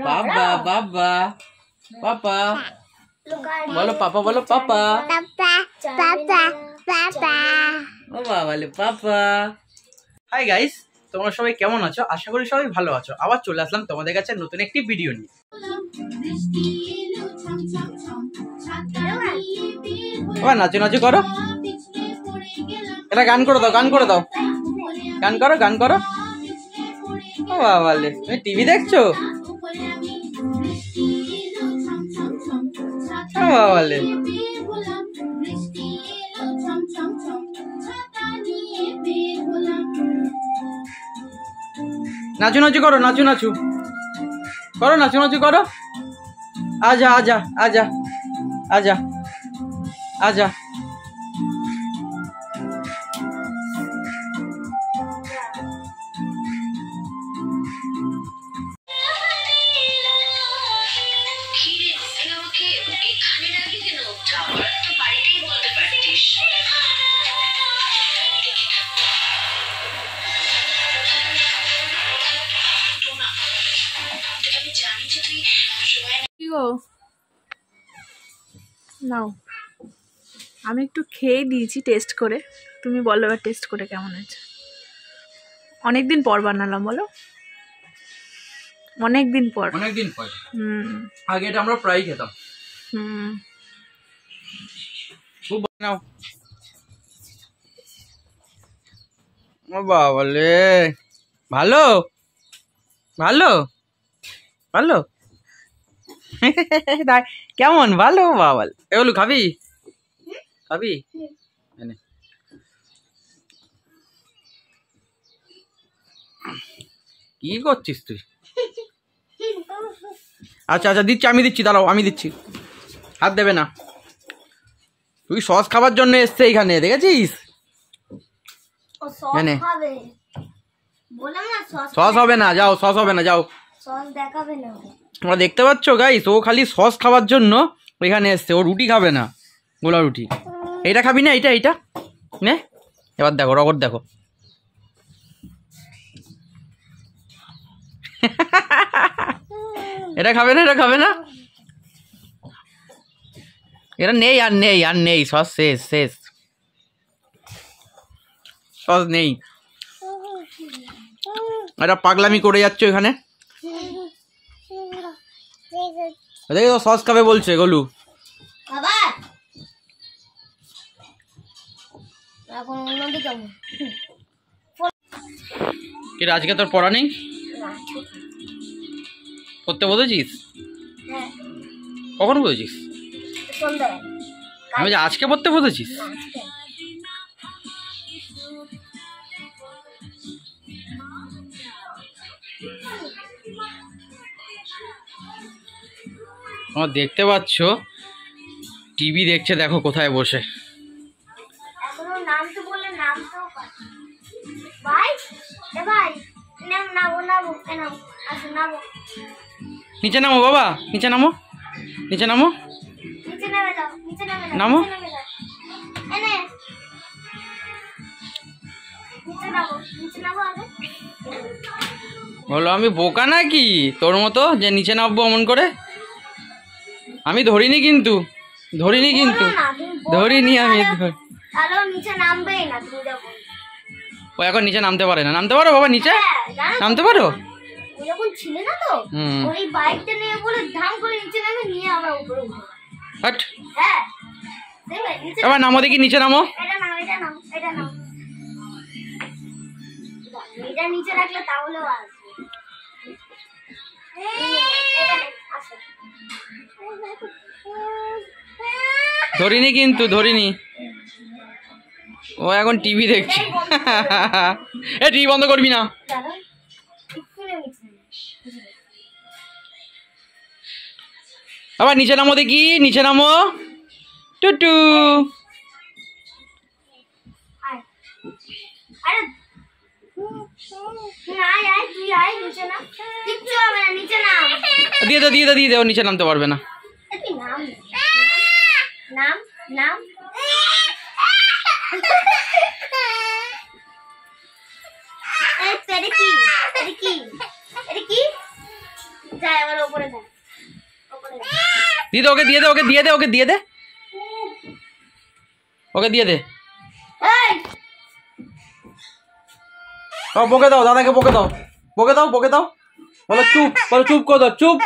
বাবা বাবা পাপা বলো, পাপা বলো, পাপা বাবা বলে পাপা। হাই গাইস, তোমরা সবাই কেমন আছো? আশা করি সবাই ভালো আছো। আবার চলে আসলাম তোমাদের কাছে নতুন একটি ভিডিও নিয়ে। নাচো নাচো করো, এটা গান করে দাও, গান করে দাও, গান করো, গান করো। বাবা তুমি টিভি দেখছো? বাবা নাচু নাচু করো, নাচু নাচু করো, নাচু নাচু করো। আজা আজা আজা আজা আজা। নাও, আমি একটু খেয়ে দিয়েছি টেস্ট করে। তুমি বলো এবার টেস্ট করে কেমন হয়েছে। অনেকদিন পর বানালাম, বলো অনেকদিন পর। অনেকদিন পর। আগে এটা আমরা প্রায় খেতাম। খুব নাও বাবা লে, ভালো ভালো ভালো কেমন ভালো বাবা। এগুলো খাবি খাবি? কি করছিস তুই? আচ্ছা আচ্ছা দিচ্ছি, আমি দিচ্ছি, দাঁড়াও আমি দিচ্ছি। হাত দেবে না। তুই সস খাবার জন্য এসছে এখানে, দেখেছিস? সস হবে না, যাও, সস হবে না, যাও। তোমরা দেখতে পাচ্ছ গাইস, ও খালি সস খাবার জন্য এখানে এসছে। ও রুটি খাবে না, গোলা রুটি। এইটা খাবি না? এইটা এইটা নে, এবার দেখো রগর দেখো। এটা খাবে না, এটা খাবে না, এটা নেই, আর নেই, আর নেই, সস শেষ, শেষ, সস নেই। এটা পাগলামি করে যাচ্ছ এখানে। দেখো সস খাবে বলছে গোলু। আজকে তোর পড়া নেই? পড়তে বলেছিস? কখন বলেছিস? আমি যে আজকে পড়তে বলেছিস? আমার দেখতে পাচ্ছ টিভি দেখছে, দেখো কোথায় বসে। নিচে নামো বাবা, নিচে নামো, নিচে নামো, নামো। বলো আমি বোকা নাকি তোর মতো যে নিচে নামবো অমন করে? আমি ধরিনি কিন্তু, ধরিনি কিন্তু, ধরিনি আমি। ও এখন নিচে নামতে পারে না। নামতে পারো বাবা, নিচে নামতে পারো? এবার নামো দেখি, নিচে নামো। ধরিনি কিন্তু, ধরিনি। ও এখন টিভি দেখছে। এ টিভি বন্ধ করবি না। আবার নিচে নামো দেখি, নিচে নামো। টুটু দিয়ে দাও, দিয়ে দাও, দিয়ে দাও, নিচে নামতে পারবে না। কি এটা কি যায় আমার উপরে যায় দিয়ে দে, ওকে দিয়ে দে, ওকে দিয়ে দে, ওকে দিয়ে দে, ওকে দিয়ে দে। এই বকে দাও, দাদাকে বকে দাও, বকে দাও, বকে দাও, বলো চুপ, বলো চুপ করে দাও, চুপ,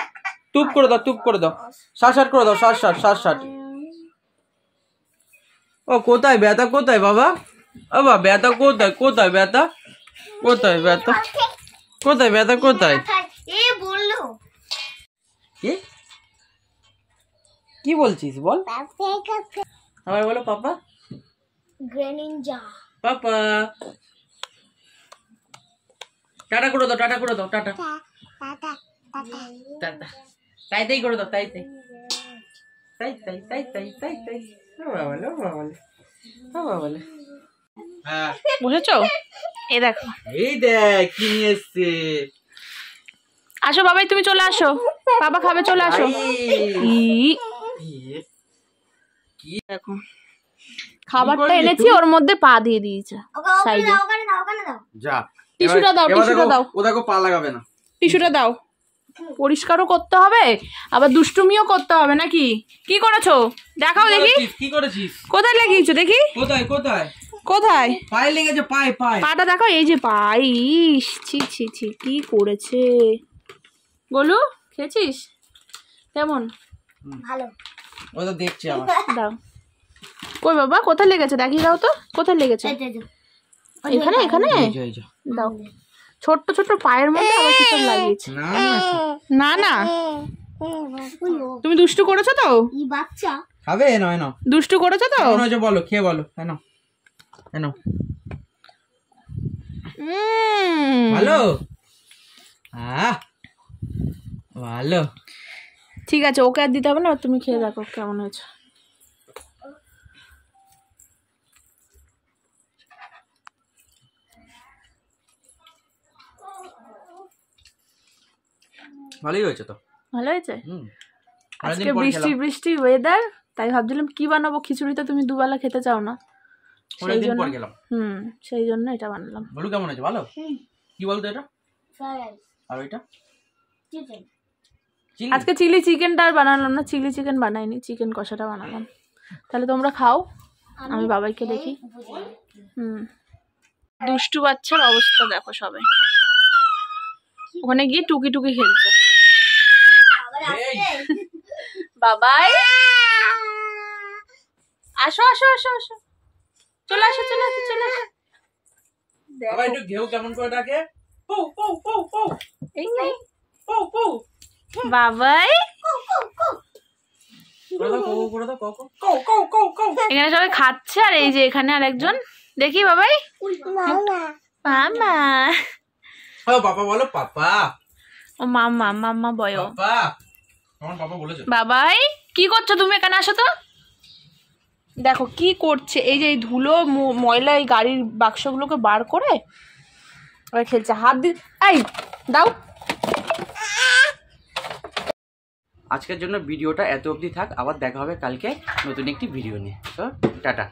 চুপ করে দাও, চুপ করে দাও, শাট করে দাও, শাট। ও কোথায় ব্যথা, কোথায় বাবা? ও বাবা ব্যথা কোথায়, কোথায় ব্যথা, কোথায় ব্যথা, কোথায় ব্যথা, কোথায়? এ বললো কি কি বলছিস বল, আবার বলো পাপা, গ্রেনিনজা পাপা। টাটা করে দাও, টাটা করে দাও, টাটা, টাটা, তাই তাই করে দাও, তাই তাই তাই তাই তাই তাই তাই তাই। ও বাবা লে, ও বাবা লে, ও বাবা লে। হ্যাঁ বুঝেছো? এই দেখো, এই দেখ কি নিয়ে এসছে। আসো বাবাই, তুমি চলে আসো, বাবা খাবে, চলে আসো। দেখো খাবারটা এনেছি, ওর মধ্যে পা দিয়ে দিয়েছে সাইডে। ওখানে দাও যা টিস্যুটা দাও, টিস্যুটা দাও, ও দেখো পা লাগাবে না, টিস্যুটা দাও। পরিষ্কারও করতে হবে, আবার দুষ্টুমিও করতে হবে নাকি? কি করেছো দেখাও দেখি, কি করেছিস, কোথায় লাগিয়েছো দেখি, কোথায় কোথায় কোথায় পায়ে লেগেছে, পায়ে পায়ে। পাটা দেখো, এই যে পাই, ইস ছি ছি ছি, কি করেছে। গোলু খেয়েছিস কেমন? ভালো ও তো দেখছি আমার। দাও, কই বাবা কোথায় লেগেছে দেখিয়ে দাও তো, কোথায় লেগেছে? এখানে এখানে এই যে। দাও, ছোট্ট ছোট্ট পায়ের মধ্যে আবার কিছু লাগিয়েছে। না না না, তুমি দুষ্টু করেছো তো, এই বাচ্চা খাবে, নয় না দুষ্টু করেছো তো। কেমন হয়েছে বলো, খেয়ে বলো, এনো এনো। ভালো, ভালো। ঠিক আছে, ওকে আর দিতে হবে না, তুমি খেয়ে দেখো কেমন হয়েছে। ভালোই হয়েছে তো, ভালো হয়েছে। হুম। আজকে বৃষ্টি বৃষ্টি ওয়েদার, তাই ভাবছিলাম কি বানাবো, খিচুড়ি তো তুমি দুবেলা খেতে চাও না, সেই জন্য সেই জন্য এটা বানালাম। বলু কেমন হয়েছে, ভালো? কি বলতো এটা, আর ওইটা আজকে চিলি চিকেনটা আর বানালাম না, চিলি চিকেন বানাইনি, চিকেন কষাটা বানালাম। তাহলে তোমরা খাও, আমি বাবাইকে দেখি। দুষ্টু বাচ্চার অবস্থা দেখো, সবাই ওখানে গিয়ে টুকি টুকি খেলছে। বাবাই আসো আসো আসো আসো, চলে আসো চলে আসো চলে আসো। বাবা একটু ঘেউ কেমন করে ডাকে, পৌ পৌ পৌ পৌ, এই পৌ পৌ। বাবাই করে দাও, কৌ করে দাও, কৌ কৌ কৌ কৌ কৌ। এখানে সবাই খাচ্ছে, আর এই যে এখানে আর একজন, দেখি বাবাই, মামা, ও পাপা বলো, পাপা, ও মামা, মামা বয়, পাপা, তোমার পাপা বলেছো। বাবাই কি করছো তুমি, এখানে আসো তো। দেখো কি করছে, এই যে এই ধুলো ময়লা এই গাড়ির বাক্সগুলোকে বার করে ওরা খেলছে, হাত দিয়ে, এই দাও। আজকের জন্য ভিডিওটা এত অবধি থাক, আবার দেখা হবে কালকে নতুন একটি ভিডিও নিয়ে। তো টাটা।